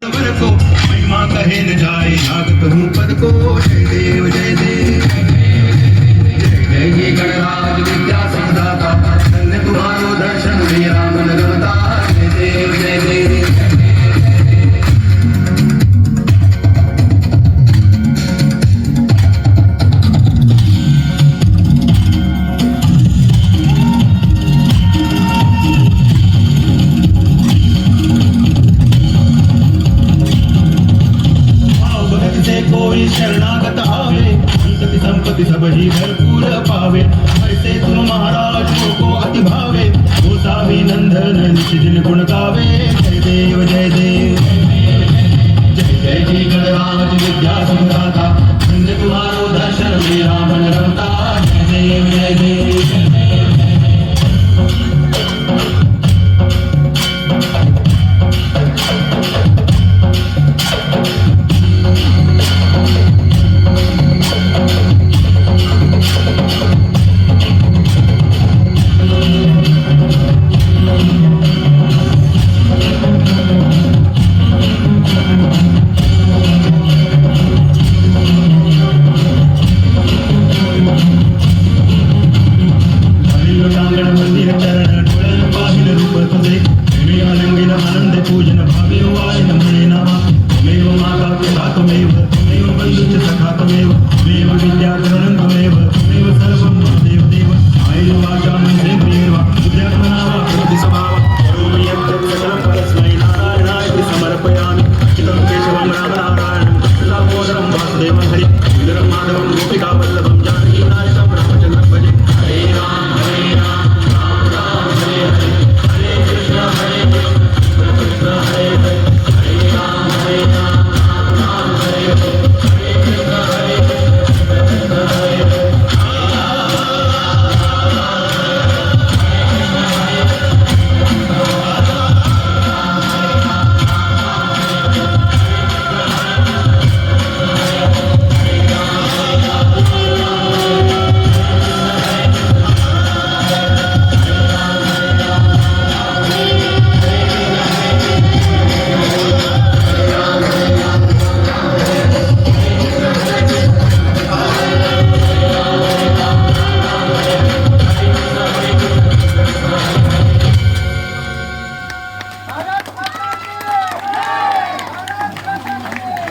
वर को महिमा कहे न जाए नागत हूँ पद को जय देव जय देव जय जय गणराज विद्या संदाता धन्य तुम्हारो दर्शन मेरा मन रमता जय देव जय देव कोई शरणागत आवे संतति संपत्ति सब ही भरपूर पावे ऐसे तुम महाराज को अति भावे होता भी नंदन नित्य दिन गुण का